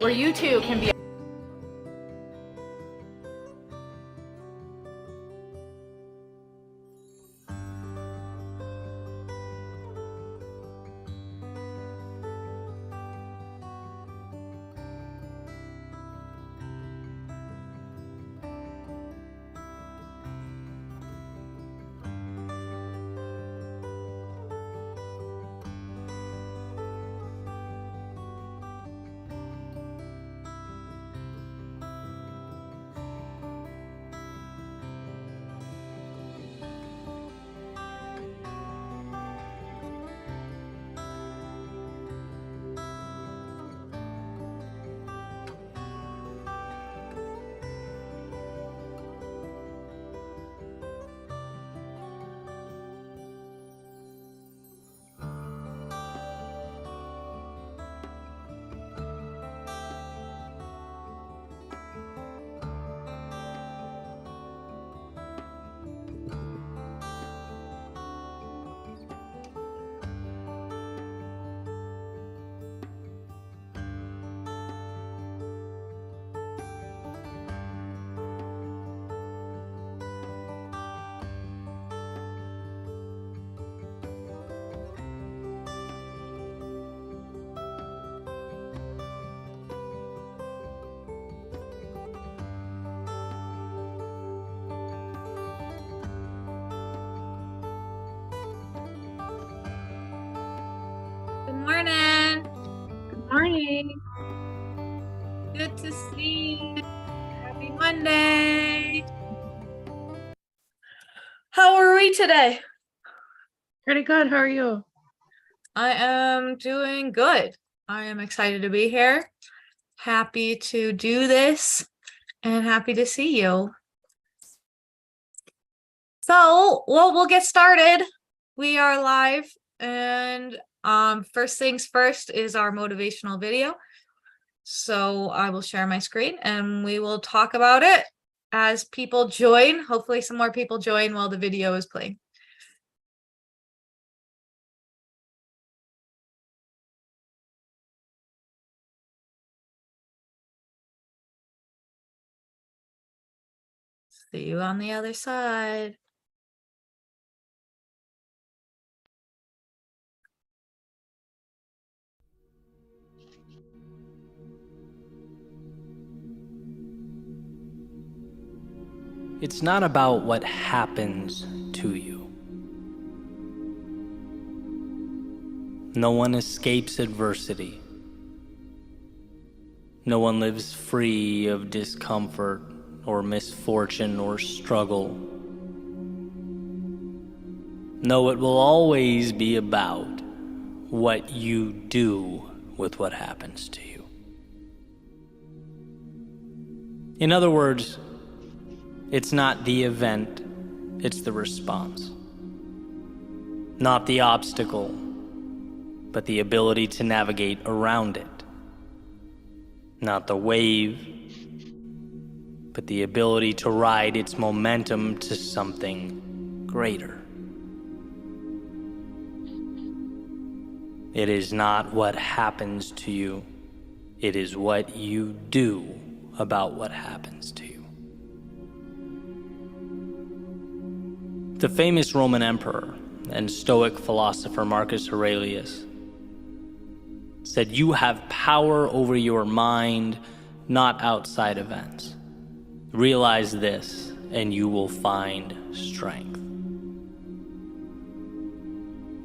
where you too can be Good morning. Good morning. Good to see you. Happy Monday. How are we today? Pretty good. How are you? I am doing good. I am excited to be here. Happy to do this and happy to see you. So, we'll get started. We are live, and first things first is our motivational video. So I will share my screen and we will talk about it as people join. Hopefully some more people join while the video is playing. See you on the other side. It's not about what happens to you. No one escapes adversity. No one lives free of discomfort or misfortune or struggle. No, it will always be about what you do with what happens to you. In other words, it's not the event, it's the response. Not the obstacle, but the ability to navigate around it. Not the wave, but the ability to ride its momentum to something greater. It is not what happens to you, it is what you do about what happens to you. The famous Roman emperor and Stoic philosopher Marcus Aurelius said, "You have power over your mind, not outside events. Realize this, and you will find strength."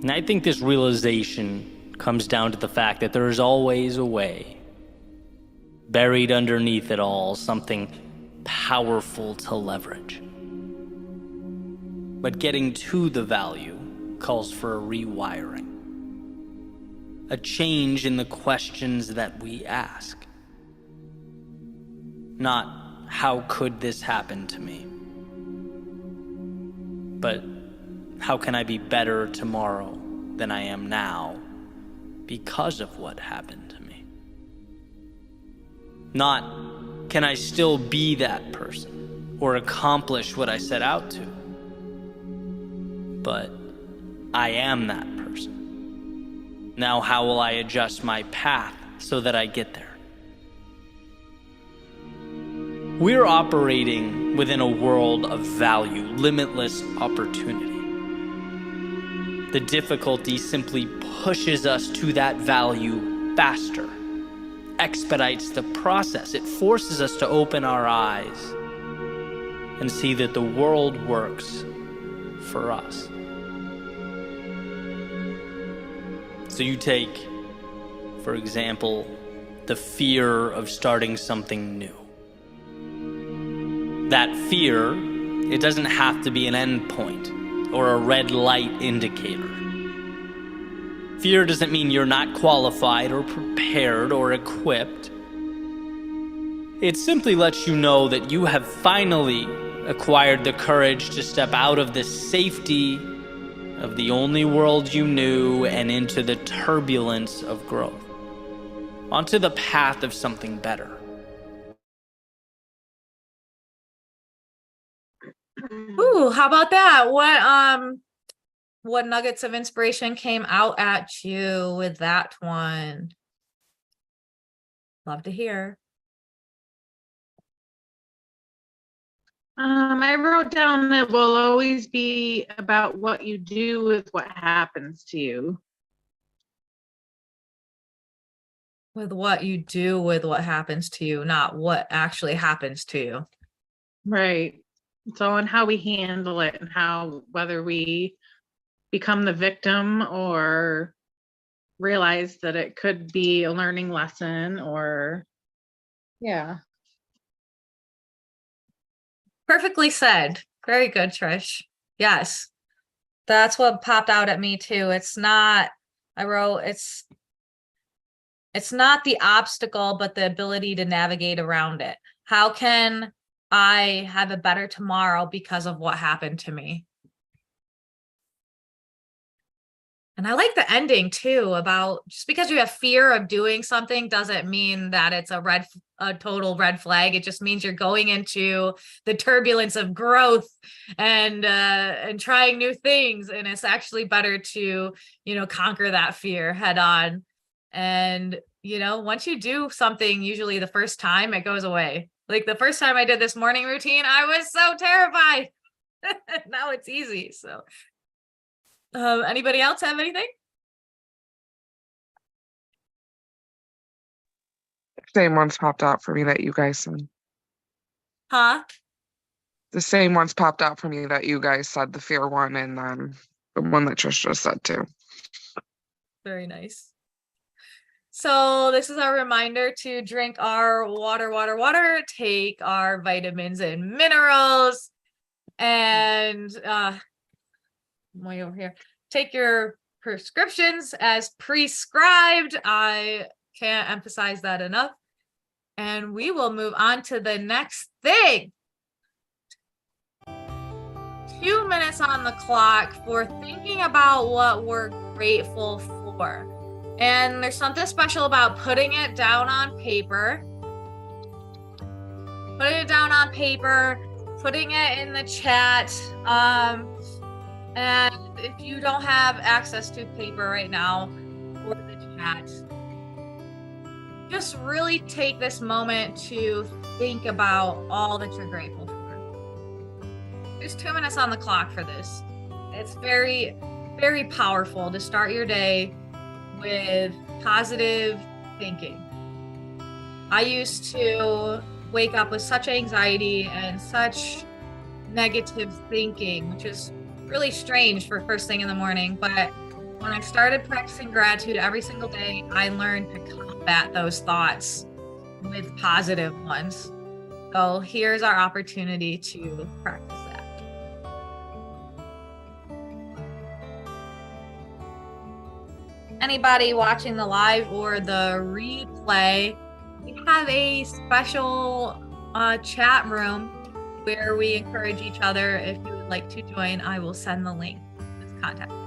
And I think this realization comes down to the fact that there is always a way. Buried underneath it all, something powerful to leverage. But getting to the value calls for a rewiring. A change in the questions that we ask. Not, how could this happen to me? But, how can I be better tomorrow than I am now because of what happened to me? Not, can I still be that person or accomplish what I set out to? But, I am that person. Now how will I adjust my path so that I get there? We're operating within a world of value, limitless opportunity. The difficulty simply pushes us to that value faster, expedites the process. It forces us to open our eyes and see that the world works for us. So you take, for example, the fear of starting something new. That fear, it doesn't have to be an endpoint or a red light indicator. Fear doesn't mean you're not qualified or prepared or equipped. It simply lets you know that you have finally acquired the courage to step out of the safety of the only world you knew and into the turbulence of growth, onto the path of something better. Ooh, how about that? What nuggets of inspiration came out at you with that one? Love to hear. I wrote down that will always be about what you do with what happens to you. With what you do with what happens to you, not what actually happens to you. Right. So, and how we handle it and how, whether we become the victim or realize that it could be a learning lesson or, yeah. Perfectly said. Very good, Trish. Yes. That's what popped out at me too. It's not, I wrote, it's not the obstacle, but the ability to navigate around it. How can I have a better tomorrow because of what happened to me? And I like the ending too, about just because you have fear of doing something doesn't mean that it's a total red flag. It just means you're going into the turbulence of growth and trying new things. And it's actually better to, conquer that fear head on. And, once you do something, usually the first time it goes away. Like the first time I did this morning routine, I was so terrified. Now it's easy. So anybody else have anything? Same ones popped out for me that you guys said. Huh? The same ones popped out for me that you guys said, the fear one and then the one that Trish just said too. Very nice. So this is our reminder to drink our water, take our vitamins and minerals, and way over here, take your prescriptions as prescribed. I can't emphasize that enough. And we will move on to the next thing. 2 minutes on the clock for thinking about what we're grateful for. And there's something special about putting it down on paper. Putting it down on paper, putting it in the chat. And if you don't have access to paper right now or the chat, just really take this moment to think about all that you're grateful for. There's 2 minutes on the clock for this. It's very, very powerful to start your day with positive thinking. I used to wake up with such anxiety and such negative thinking, which is really strange for first thing in the morning. But when I started practicing gratitude every single day, I learned to combat those thoughts with positive ones. So here's our opportunity to practice that. Anybody watching the live or the replay, we have a special chat room where we encourage each other. If you would like to join, I will send the link. Just contact me.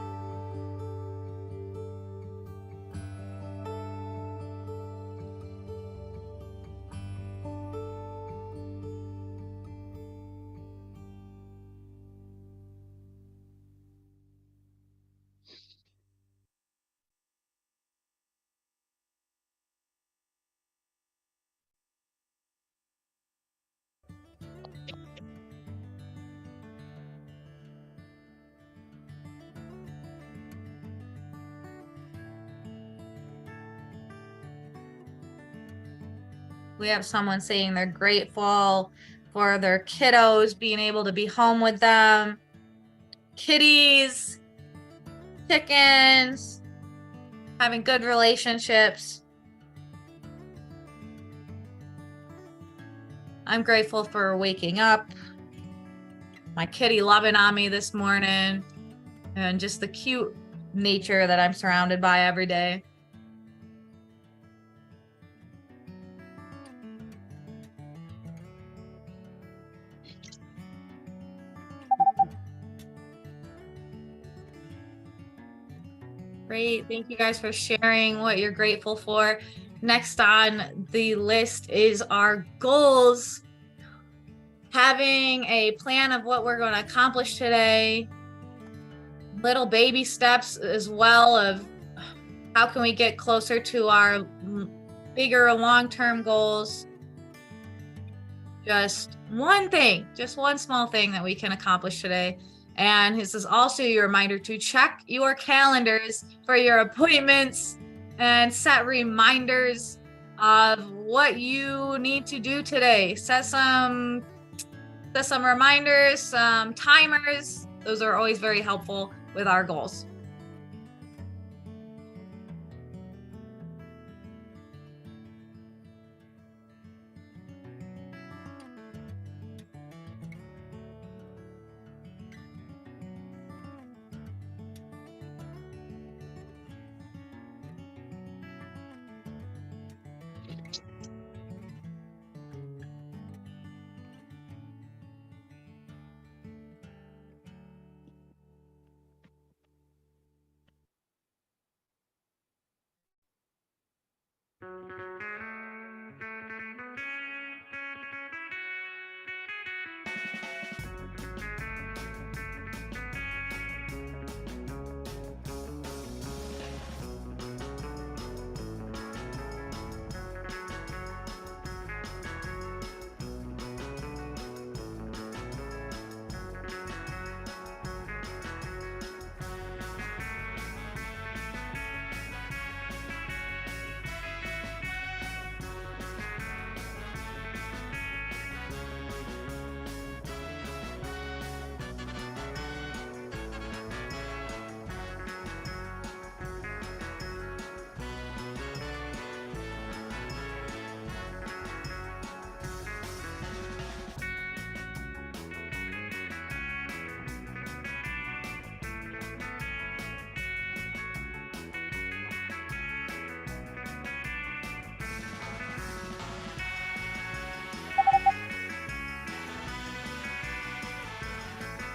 We have someone saying they're grateful for their kiddos being able to be home with them. Kitties, chickens, having good relationships. I'm grateful for waking up, my kitty loving on me this morning, and just the cute nature that I'm surrounded by every day. Great. Thank you guys for sharing what you're grateful for. Next on the list is our goals. Having a plan of what we're going to accomplish today. Little baby steps as well of how can we get closer to our bigger long-term goals. Just one thing, just one small thing that we can accomplish today. And this is also your reminder to check your calendars for your appointments and set reminders of what you need to do today. Set some reminders, some timers. Those are always very helpful with our goals.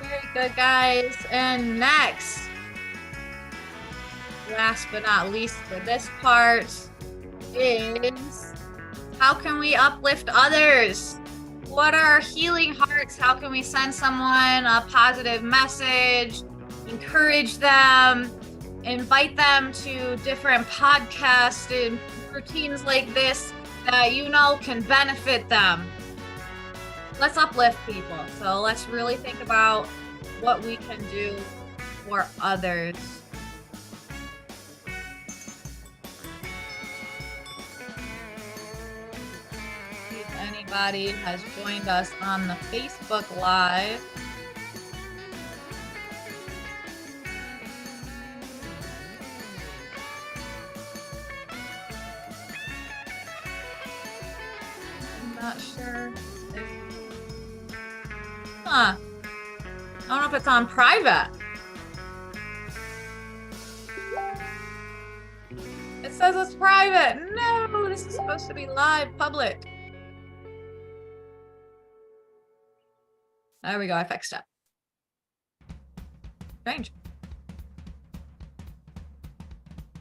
Very good, guys. And next, last but not least for this part, is how can we uplift others? What are healing hearts? How can we send someone a positive message, encourage them, invite them to different podcasts and routines like this that you know can benefit them? Let's uplift people. So let's really think about what we can do for others. See if anybody has joined us on the Facebook Live. I'm not sure if I don't know if it's on private. It says it's private. No, this is supposed to be live, public. There we go, I fixed it. Strange.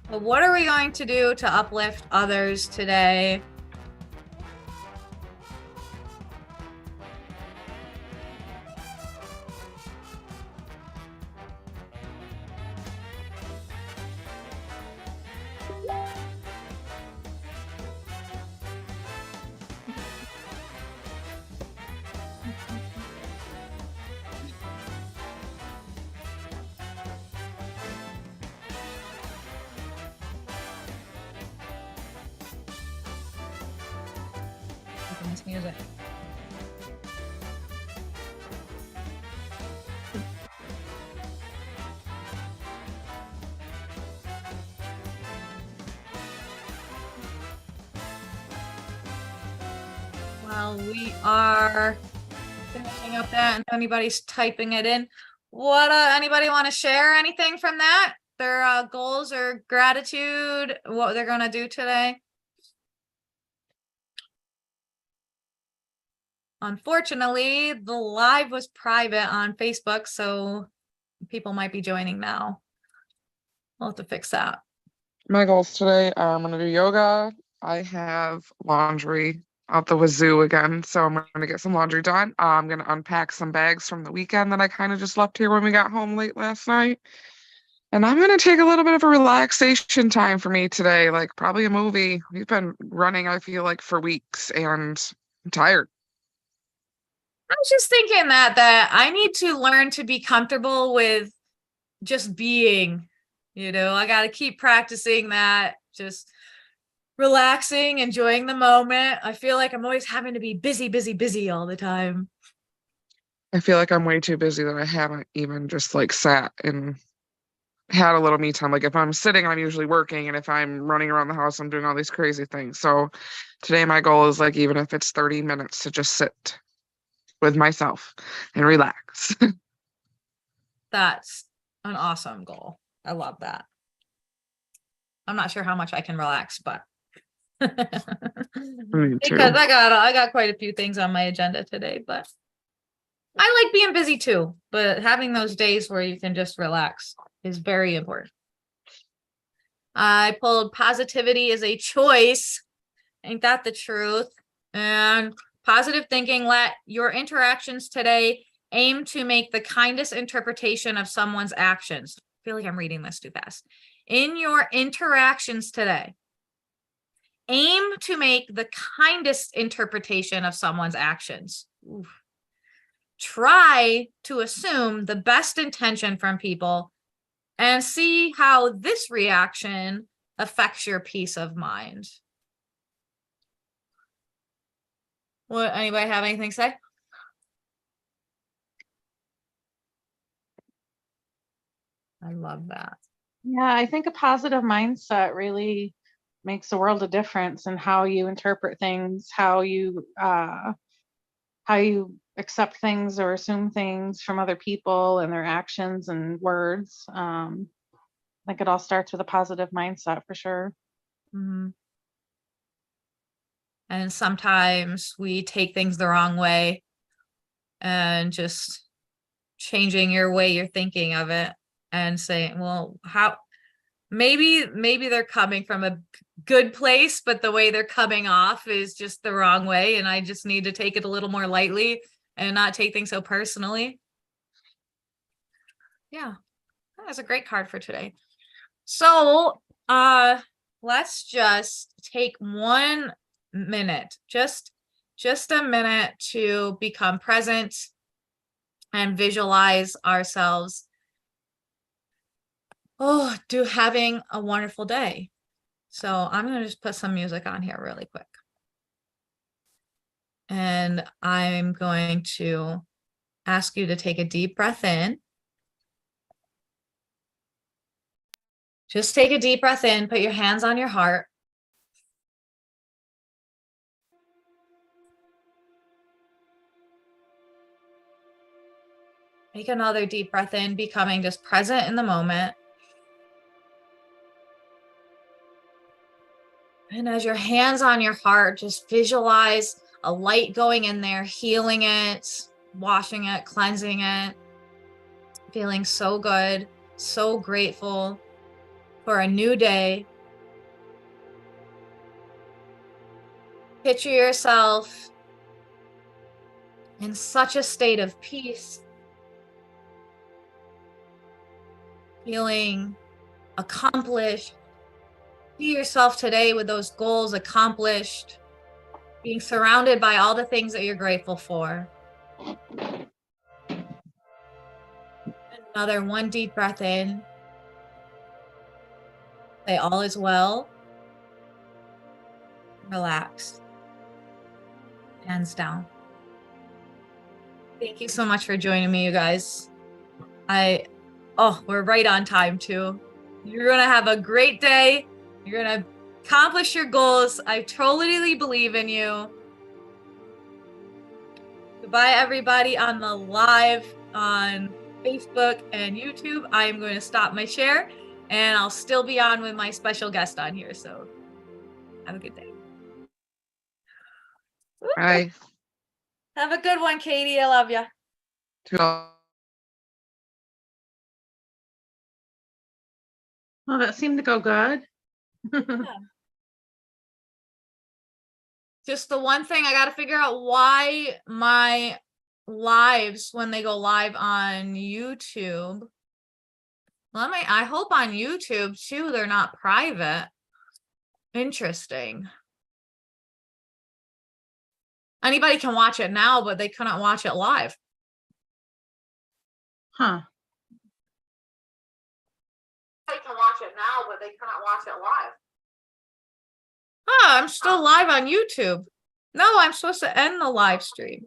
Well, what are we going to do to uplift others today? music. While we are finishing up that, and if anybody's typing it in, what anybody want to share anything from that? Their goals or gratitude, what they're gonna do today? Unfortunately, the live was private on Facebook, so people might be joining now. We'll have to fix that. My goals today are I'm gonna do yoga. I have laundry out the wazoo again, so I'm gonna get some laundry done. I'm gonna unpack some bags from the weekend that I kind of just left here when we got home late last night. And I'm gonna take a little bit of a relaxation time for me today, like probably a movie. We've been running, I feel like, for weeks, and I'm tired. I was just thinking that I need to learn to be comfortable with just being, I got to keep practicing that, just relaxing, enjoying the moment. I feel like I'm always having to be busy, busy, busy all the time. I feel like I'm way too busy that I haven't even just like sat and had a little me time. Like if I'm sitting, I'm usually working, and if I'm running around the house, I'm doing all these crazy things. So today my goal is like, even if it's 30 minutes to just sit with myself and relax. That's an awesome goal. I love that. I'm not sure how much I can relax, but Me too. because I got quite a few things on my agenda today, but I like being busy too, but having those days where you can just relax is very important. I pulled positivity is a choice. Ain't that the truth? And positive thinking, let your interactions today aim to make the kindest interpretation of someone's actions. I feel like I'm reading this too fast. In your interactions today, aim to make the kindest interpretation of someone's actions. Oof. Try to assume the best intention from people and see how this reaction affects your peace of mind. What, anybody have anything to say? I love that. Yeah, I think a positive mindset really makes a world of difference in how you interpret things, how you accept things or assume things from other people and their actions and words. I think it all starts with a positive mindset for sure. Mhm. And sometimes we take things the wrong way, and just changing your way you're thinking of it and saying, well, how maybe they're coming from a good place, but the way they're coming off is just the wrong way, and I just need to take it a little more lightly and not take things so personally. Yeah, that's a great card for today. So let's just take 1 minute, just a minute, to become present and visualize ourselves having a wonderful day. So I'm going to just put some music on here really quick. And I'm going to ask you to take a deep breath in. Just take a deep breath in, put your hands on your heart. Take another deep breath in, becoming just present in the moment. And as your hands on your heart, just visualize a light going in there, healing it, washing it, cleansing it, feeling so good, so grateful for a new day. Picture yourself in such a state of peace, feeling accomplished. See yourself today with those goals accomplished, being surrounded by all the things that you're grateful for. Another 1 deep breath in. Say all is well. Relax. Hands down. Thank you so much for joining me, you guys. We're right on time too. You're gonna have a great day. You're gonna accomplish your goals. I totally believe in you. Goodbye, everybody on the live on Facebook and YouTube. I'm going to stop my share and I'll still be on with my special guest on here. So have a good day. Bye. Have a good one, Katie. I love you. Well, that seemed to go good. Just the one thing I got to figure out why my lives, when they go live on YouTube, I hope on YouTube too, they're not private. Interesting. Anybody can watch it now, but they couldn't watch it live. Huh. They can watch it now, but they couldn't watch it live. Oh, I'm still live on YouTube. No, I'm supposed to end the live stream.